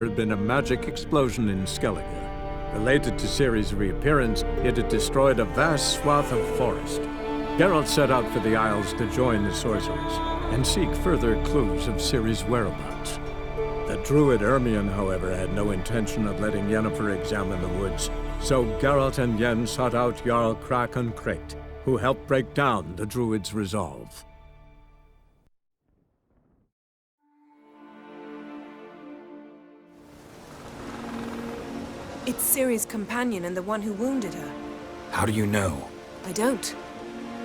had been a magic explosion in Skellige. Related to Ciri's reappearance, it had destroyed a vast swath of forest. Geralt set out for the Isles to join the sorcerers and seek further clues of Ciri's whereabouts. The druid Ermion, however, had no intention of letting Yennefer examine the woods, so Geralt and Yen sought out Jarl Krakon Krayt, who helped break down the druid's resolve. It's Ciri's companion and the one who wounded her. How do you know? I don't.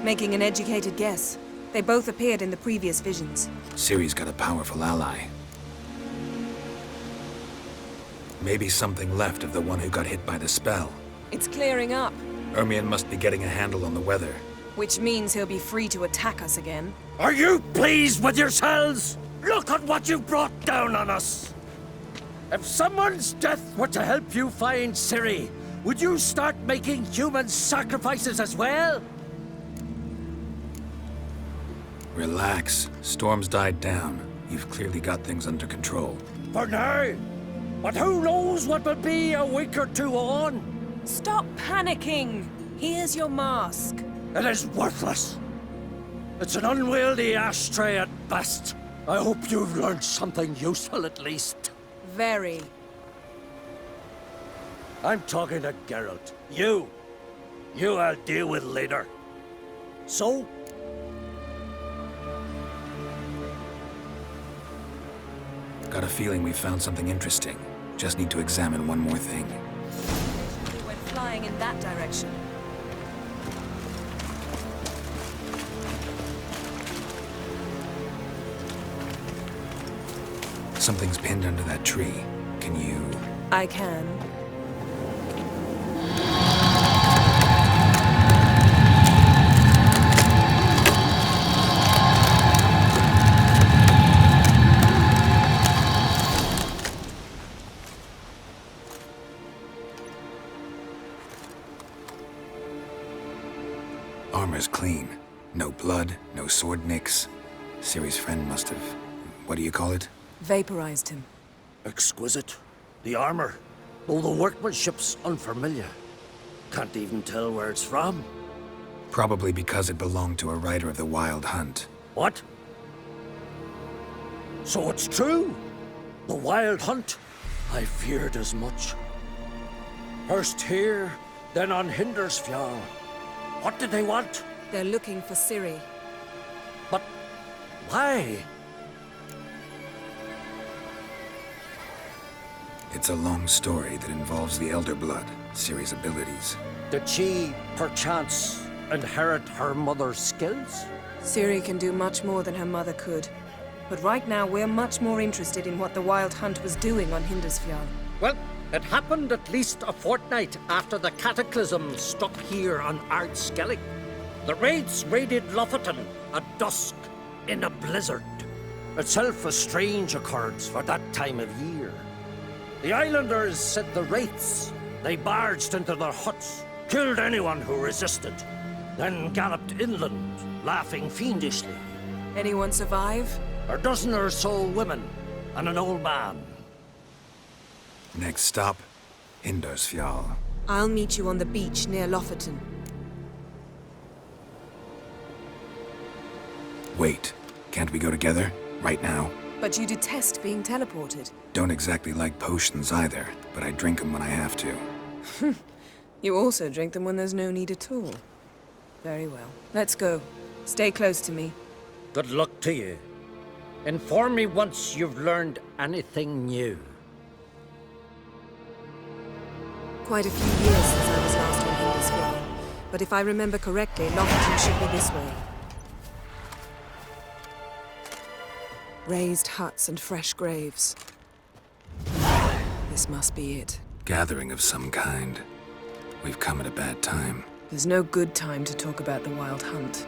Making an educated guess. They both appeared in the previous visions. Ciri's got a powerful ally. Maybe something left of the one who got hit by the spell. It's clearing up. Ermion must be getting a handle on the weather. Which means he'll be free to attack us again. Are you pleased with yourselves? Look at what you've brought down on us! If someone's death were to help you find Ciri, would you start making human sacrifices as well? Relax. Storm's died down. You've clearly got things under control. For now. But who knows what will be a week or two on? Stop panicking! Here's your mask. It is worthless. It's an unwieldy ashtray at best. I hope you've learned something useful at least. Very. I'm talking to Geralt. You I'll deal with later. So? Got a feeling we found something interesting. Just need to examine one more thing. We went flying in that direction. Something's pinned under that tree. Can you... I can. Armor's clean. No blood, no sword nicks. Ciri's friend must have... what do you call it? Vaporized him. Exquisite. The armor, though the workmanship's unfamiliar. Can't even tell where it's from. Probably because it belonged to a rider of the Wild Hunt. What? So it's true? The Wild Hunt? I feared as much. First here, then on Hindersfjall. What did they want? They're looking for Ciri. But why? It's a long story that involves the Elder Blood, Ciri's abilities. Did she, perchance, inherit her mother's skills? Ciri can do much more than her mother could. But right now, we're much more interested in what the Wild Hunt was doing on Hindersfjall. Well, it happened at least a fortnight after the cataclysm struck here on Ardskellig. The raids raided Lofoten at dusk in a blizzard. Itself a strange occurrence for that time of year. The islanders said the wraiths. They barged into their huts, killed anyone who resisted, then galloped inland, laughing fiendishly. Anyone survive? A dozen or so women and an old man. Next stop, Hindersfjall. I'll meet you on the beach near Lofoten. Wait, can't we go together? Right now? But you detest being teleported. Don't exactly like potions either, but I drink them when I have to. You also drink them when there's no need at all. Very well. Let's go. Stay close to me. Good luck to you. Inform me once you've learned anything new. Quite a few years since I was last on Hindersfjall. But if I remember correctly, Lofoten should be this way. Raised huts and fresh graves. This must be it. Gathering of some kind. We've come at a bad time. There's no good time to talk about the Wild Hunt.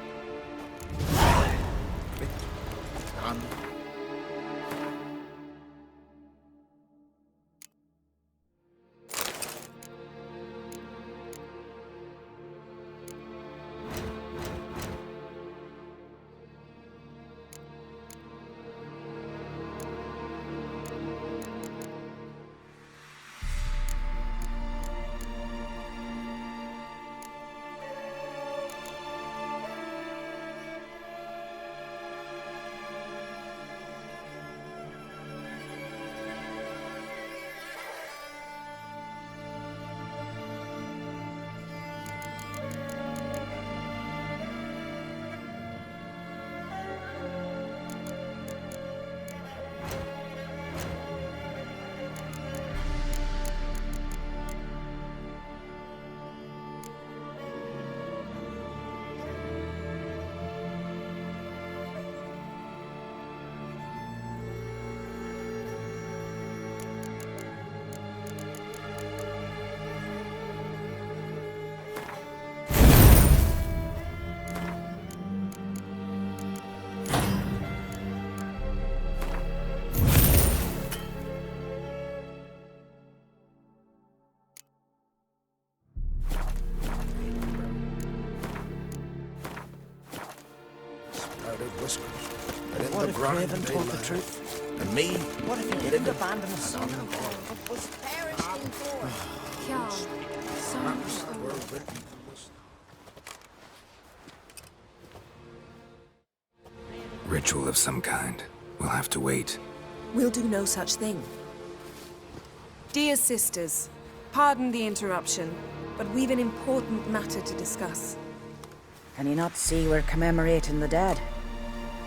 What if Craven told the truth? And me? What if he didn't abandon us son but was perished in war? Ritual of some kind. We'll have to wait. We'll do no such thing. Dear sisters, pardon the interruption, but we've an important matter to discuss. Can you not see we're commemorating the dead?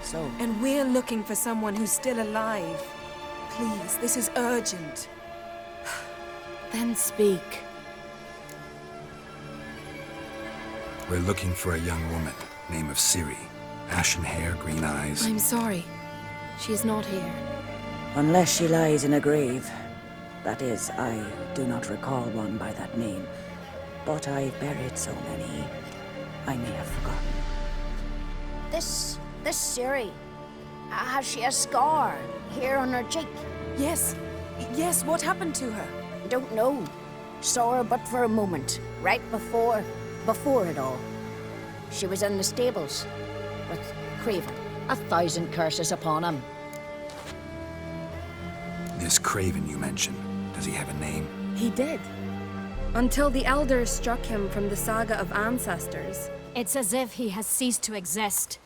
So, And we're looking for someone who's still alive. Please, this is urgent. then speak. We're looking for a young woman, name of Ciri. Ashen hair, green eyes. I'm sorry. She's not here. Unless she lies in a grave. That is, I do not recall one by that name. But I've buried so many, I may have forgotten. This Ciri, has she a scar here on her cheek? Yes, yes, what happened to her? Don't know. Saw her but for a moment, right before it all. She was in the stables with Craven. 1,000 curses upon him. This Craven you mentioned, does he have a name? He did. Until the elders struck him from the saga of ancestors. It's as if he has ceased to exist.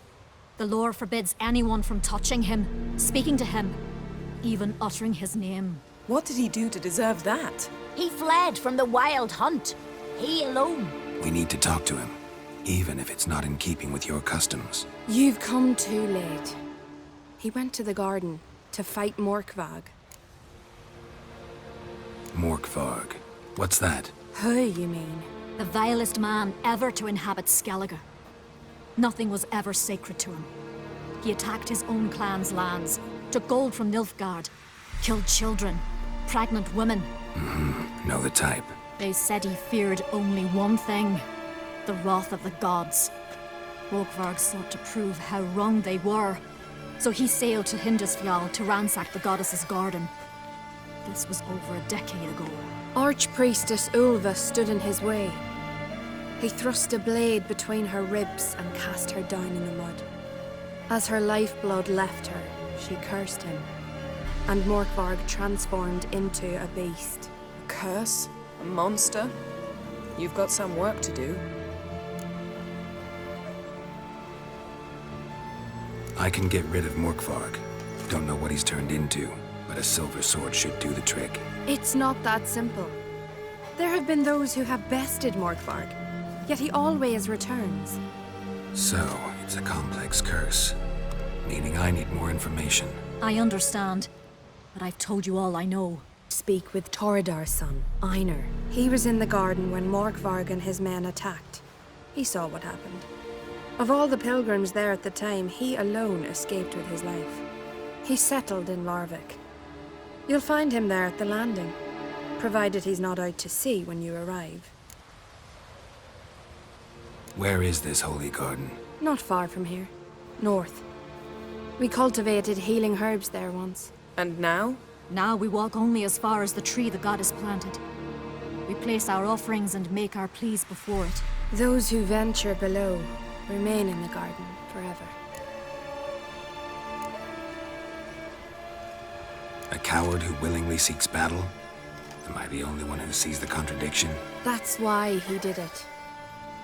The lore forbids anyone from touching him, speaking to him, even uttering his name. What did he do to deserve that? He fled from the wild hunt. He alone. We need to talk to him, even if it's not in keeping with your customs. You've come too late. He went to the garden to fight Morkvag. Morkvarg. What's that? Who, you mean? The vilest man ever to inhabit Skellige. Nothing was ever sacred to him. He attacked his own clan's lands, took gold from Nilfgaard, killed children, pregnant women. Know the type. They said he feared only one thing, the wrath of the gods. Morkvarg sought to prove how wrong they were, so he sailed to Hindisfjall to ransack the goddess's garden. This was over a decade ago. Archpriestess Ulva stood in his way. He thrust a blade between her ribs and cast her down in the mud. As her lifeblood left her, she cursed him, and Morkvarg transformed into a beast. A curse? A monster? You've got some work to do. I can get rid of Morkvarg. Don't know what he's turned into, but a silver sword should do the trick. It's not that simple. There have been those who have bested Morkvarg, yet he always returns. So, it's a complex curse, meaning I need more information. I understand, but I've told you all I know. Speak with Torridar's son, Einar. He was in the garden when Morkvarg and his men attacked. He saw what happened. Of all the pilgrims there at the time, he alone escaped with his life. He settled in Larvik. You'll find him there at the landing, provided he's not out to sea when you arrive. Where is this holy garden? Not far from here. North. We cultivated healing herbs there once. And now? Now we walk only as far as the tree the goddess planted. We place our offerings and make our pleas before it. Those who venture below remain in the garden forever. A coward who willingly seeks battle? Am I the only one who sees the contradiction? That's why he did it.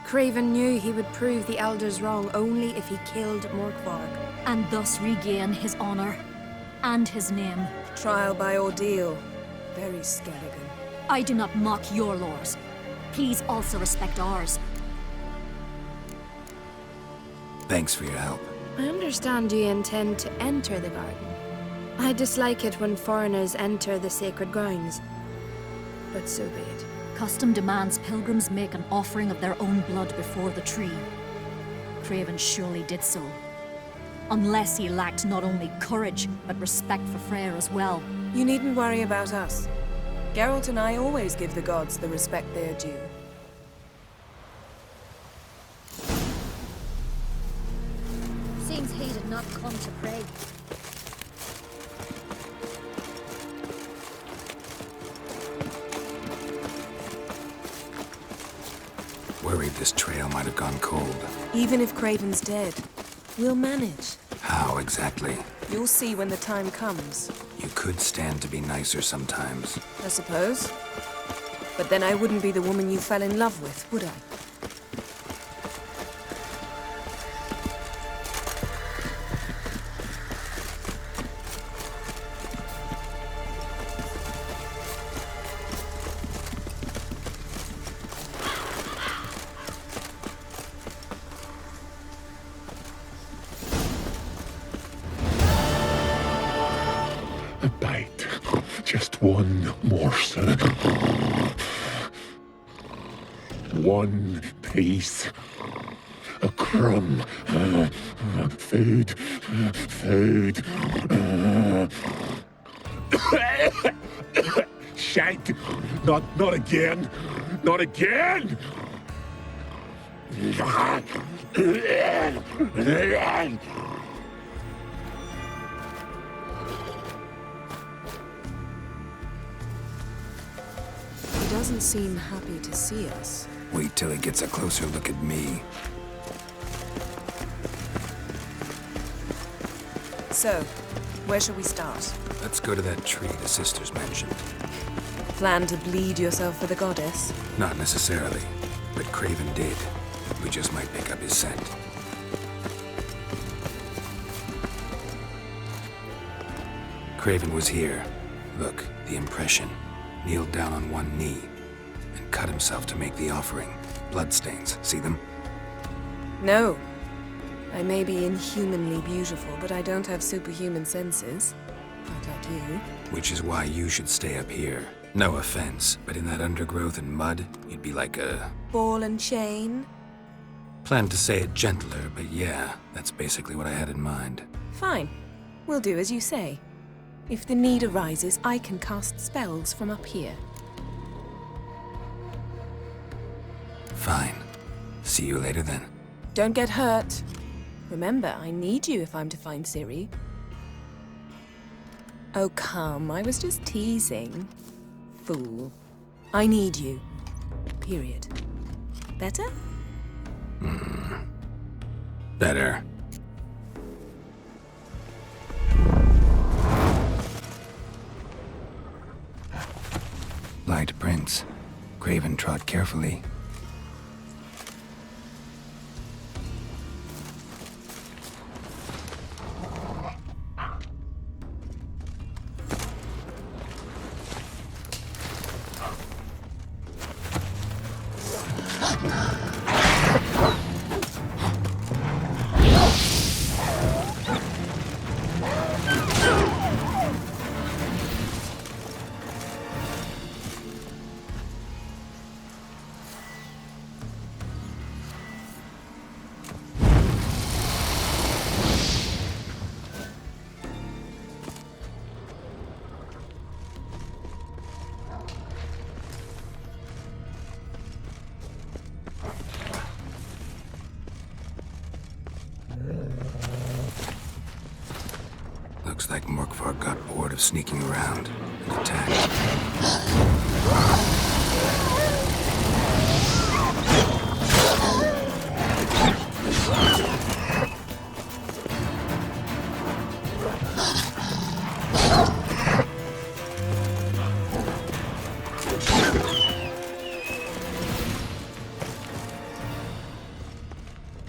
Craven knew he would prove the elders wrong only if he killed Morkvarg. And thus regain his honor and his name. Trial by ordeal. Very Skelligan. I do not mock your laws. Please also respect ours. Thanks for your help. I understand you intend to enter the garden. I dislike it when foreigners enter the sacred grounds, but so be it. Custom demands pilgrims make an offering of their own blood before the tree. Craven surely did so. Unless he lacked not only courage, but respect for Freyr as well. You needn't worry about us. Geralt and I always give the gods the respect they are due. Seems he did not come to pray. Worried this trail might have gone cold. Even if Craven's dead, we'll manage. How exactly? You'll see when the time comes, You could stand to be nicer sometimes. I suppose. But then I wouldn't be the woman you fell in love with, would I? A bite. Just one morsel. One piece. A crumb. Food. Food. Shank. Not again. Not again. He doesn't seem happy to see us. Wait till he gets a closer look at me. So, where shall we start? Let's go to that tree the sisters mentioned. Plan to bleed yourself for the goddess? Not necessarily, but Craven did. We just might pick up his scent. Craven was here. Look, the impression. Kneeled down on one knee and cut himself to make the offering. Bloodstains, see them? No. I may be inhumanly beautiful, but I don't have superhuman senses. Not like you. Which is why you should stay up here. No offense, but in that undergrowth and mud, you'd be like a... Ball and chain? Planned to say it gentler, but yeah, that's basically what I had in mind. Fine. We'll do as you say. If the need arises, I can cast spells from up here. Fine. See you later then. Don't get hurt. Remember, I need you if I'm to find Ciri. Oh, come. I was just teasing. Fool. I need you. Period. Better? Better. Light prints. Craven trod carefully. Looks like Morkvar got bored of sneaking around and attacked.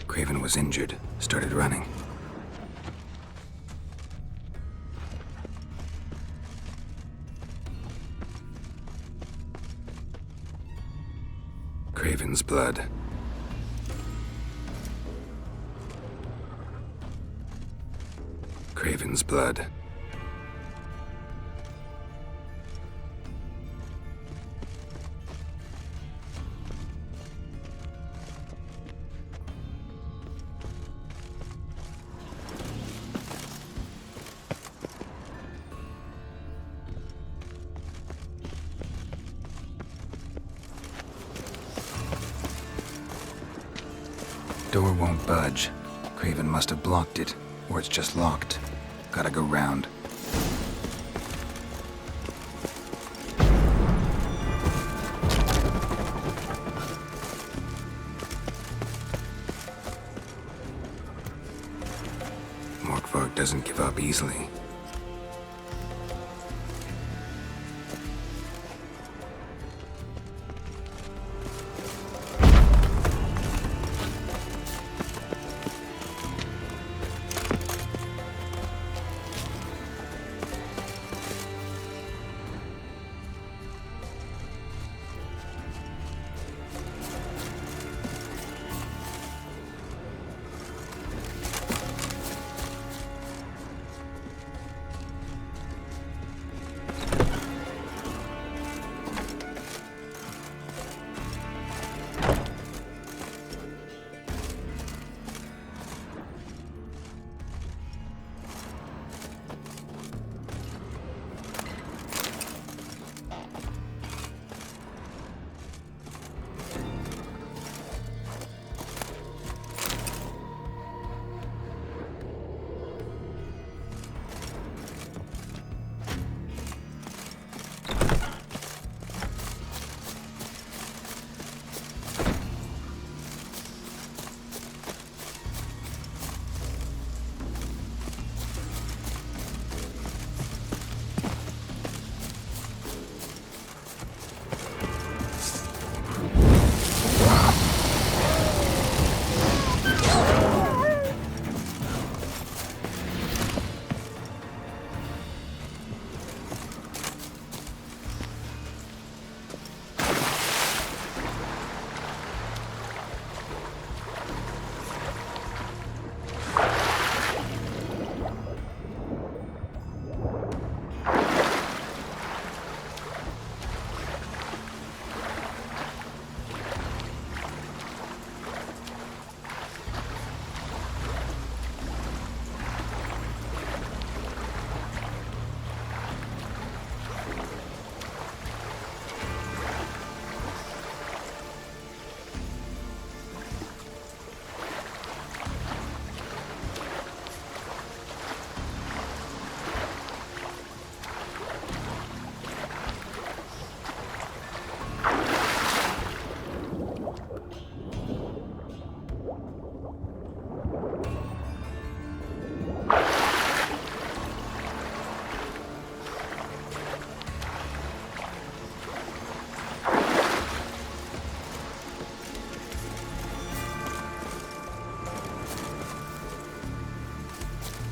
Craven was injured, started running. Craven's blood. Craven's blood. Door won't budge. Craven must have blocked it, or it's just locked. Gotta go round. Morkvarg doesn't give up easily.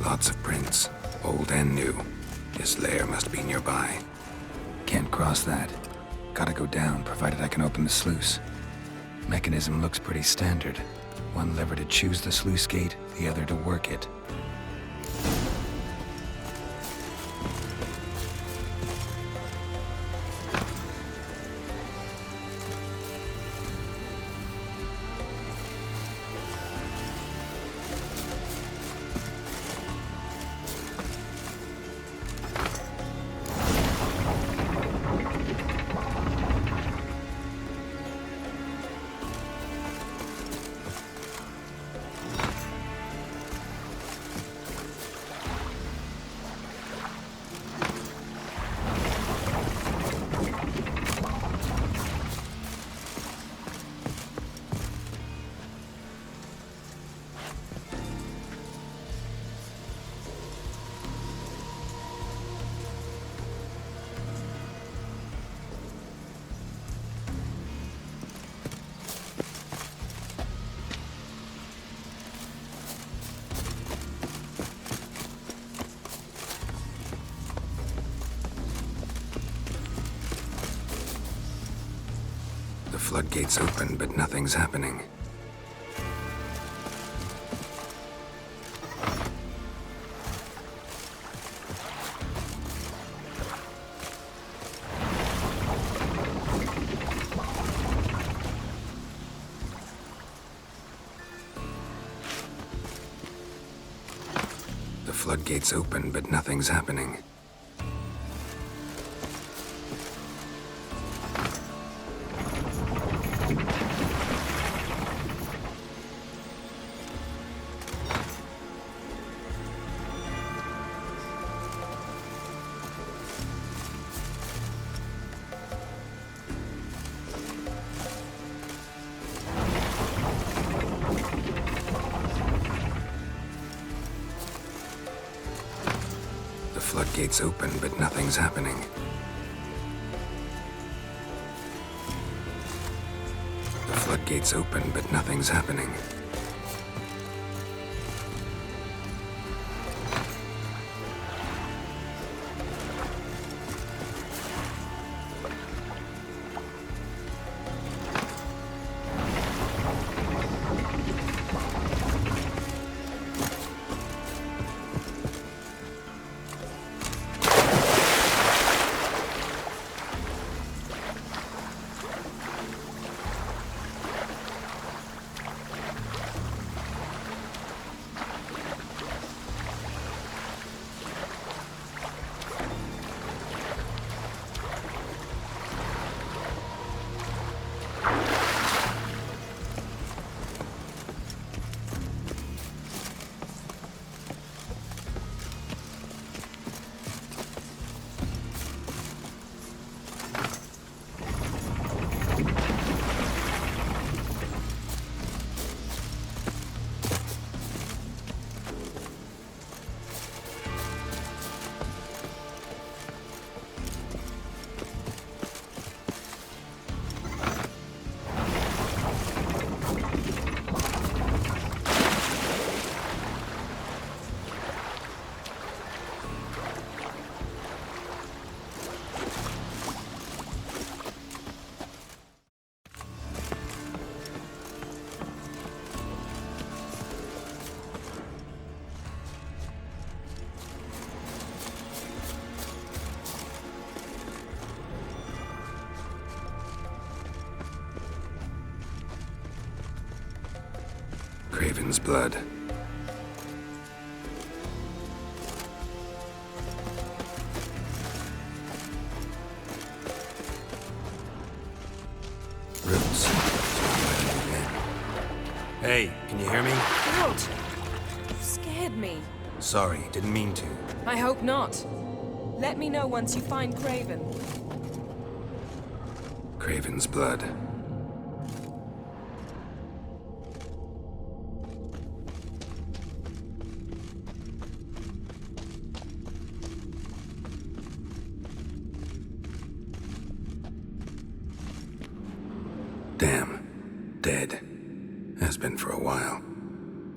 Lots of prints, old and new. His lair must be nearby. Can't cross that. Gotta go down, provided I can open the sluice. Mechanism looks pretty standard. One lever to choose the sluice gate, the other to work it. The floodgates open, but nothing's happening. The floodgates open, but nothing's happening. floodgates open, but nothing's happening. The floodgates open, but nothing's happening. Craven's blood. Roots. Hey, can you hear me? What? You scared me. Sorry, didn't mean to. I hope not. Let me know once you find Craven. Craven's blood. Damn. Dead. Has been for a while.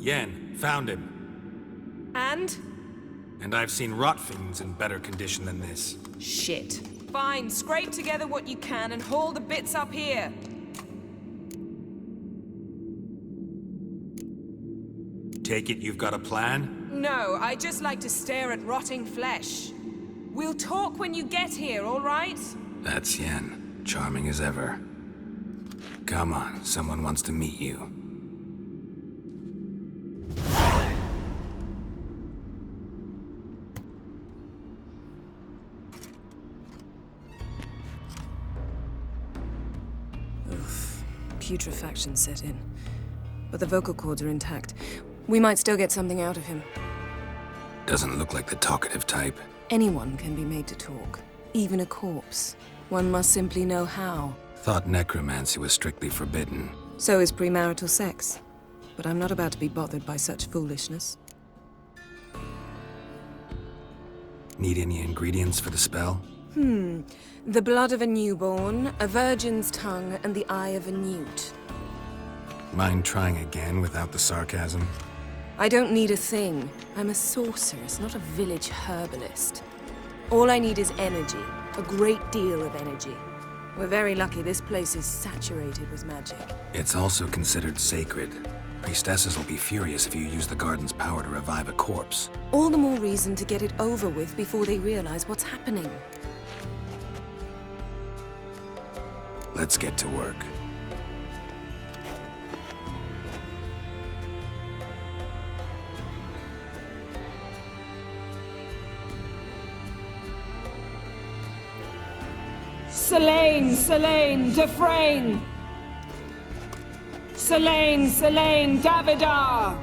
Yen, found him. And? And I've seen rot fiends in better condition than this. Shit. Fine, scrape together what you can and haul the bits up here. Take it you've got a plan? No, I just like to stare at rotting flesh. We'll talk when you get here, all right? That's Yen. Charming as ever. Come on, someone wants to meet you. Putrefaction set in. But the vocal cords are intact. We might still get something out of him. Doesn't look like the talkative type. Anyone can be made to talk. Even a corpse. One must simply know how. Thought necromancy was strictly forbidden. So is premarital sex. But I'm not about to be bothered by such foolishness. Need any ingredients for the spell? The blood of a newborn, a virgin's tongue, and the eye of a newt. Mind trying again without the sarcasm? I don't need a thing. I'm a sorceress, not a village herbalist. All I need is energy. A great deal of energy. We're very lucky this place is saturated with magic. It's also considered sacred. Priestesses will be furious if you use the garden's power to revive a corpse. All the more reason to get it over with before they realize what's happening. Let's get to work. Selene, Selene, Defrain! Selene, Selene, Davidar!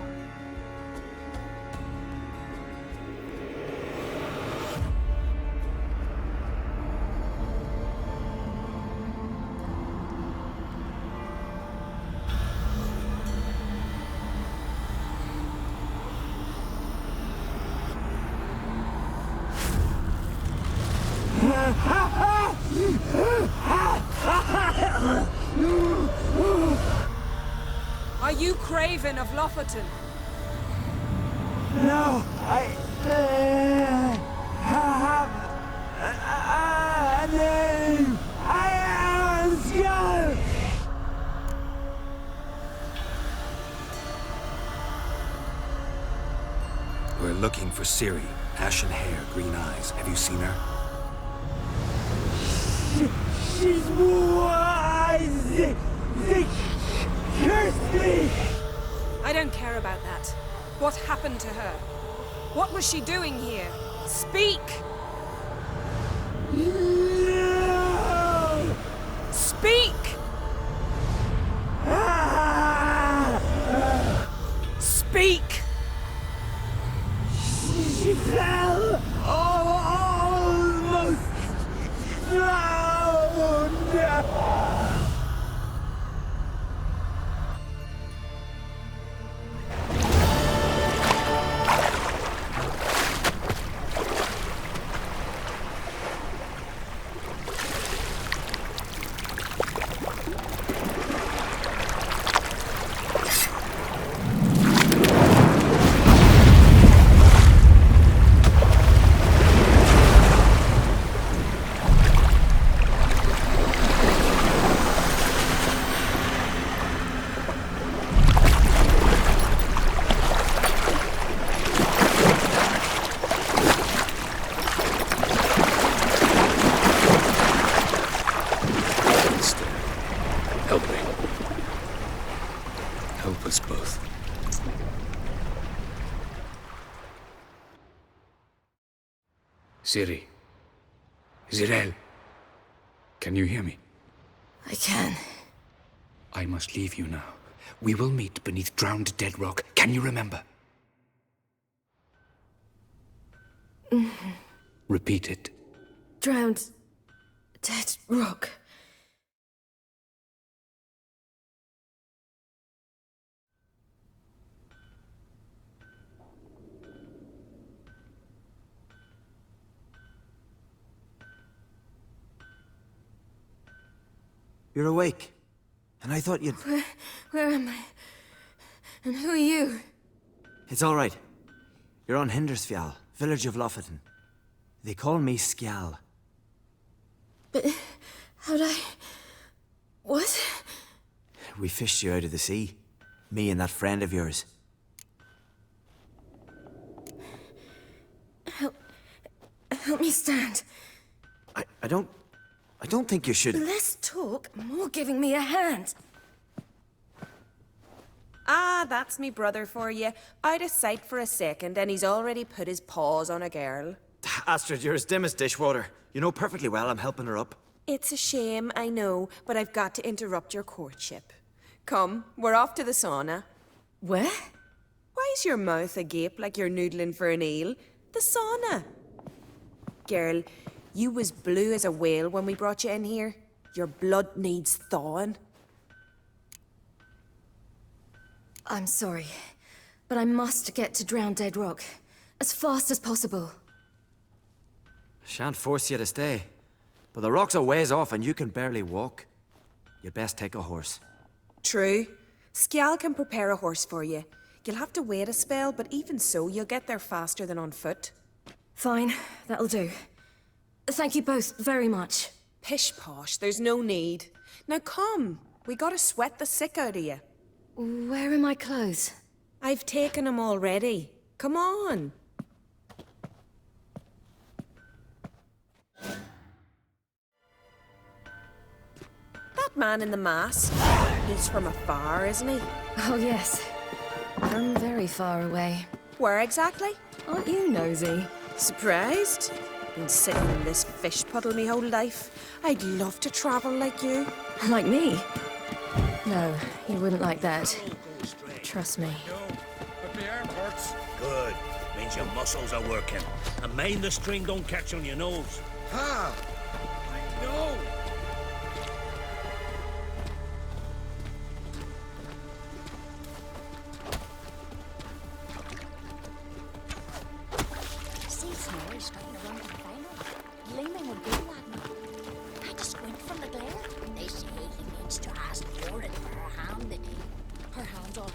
Craven of Lofoten. No, I have a name. I am Skull. We're looking for Ciri. Ashen hair, green eyes. Have you seen her? She's wise. They cursed me. I don't care about that. What happened to her? What was she doing here? Speak! No. Speak! Speak! She fell almost drowned. Help me. Help us both. Ciri. Zirel. Can you hear me? I can. I must leave you now. We will meet beneath drowned dead rock. Can you remember? Repeat it. Drowned. Dead rock. You're awake. And I thought you'd... Where am I? And who are you? It's all right. You're on Hindersfjall, village of Lofoten. They call me Skjal. But how'd I... What? We fished you out of the sea. Me and that friend of yours. Help me stand. I don't think you should... Less talk, more giving me a hand. Ah, that's me brother for you. Out of sight for a second, and he's already put his paws on a girl. Astrid, you're as dim as dishwater. You know perfectly well I'm helping her up. It's a shame, I know, but I've got to interrupt your courtship. Come, we're off to the sauna. Where? Why's your mouth agape like you're noodling for an eel? The sauna. Girl, you was blue as a whale when we brought you in here. Your blood needs thawing. I'm sorry, but I must get to Drowned Dead Rock. As fast as possible. Shan't force you to stay. But the rock's a ways off and you can barely walk. You'd best take a horse. True. Skjal can prepare a horse for you. You'll have to wait a spell, but even so, you'll get there faster than on foot. Fine, that'll do. Thank you both very much. Pish-posh, there's no need. Now come, we gotta sweat the sick out of you. Where are my clothes? I've taken them already. Come on. That man in the mask, he's from afar, isn't he? Oh yes, from very far away. Where exactly? Aren't you nosy? Surprised? Been sitting in this fish puddle me whole life. I'd love to travel like you. Like me? No, you wouldn't like that. Trust me. But my arm hurts. Good. Means your muscles are working. And mind the string don't catch on your nose. Ah! I know! See Snorri straight around the final. Gleaming a good lad now. I just squint from the glare. They say he needs to ask Lauren for her hand, and her hand's all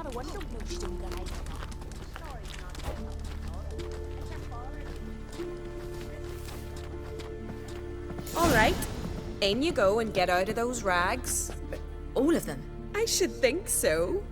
not a window motion, guys. All right. In you go and get out of those rags. All of them? I should think so.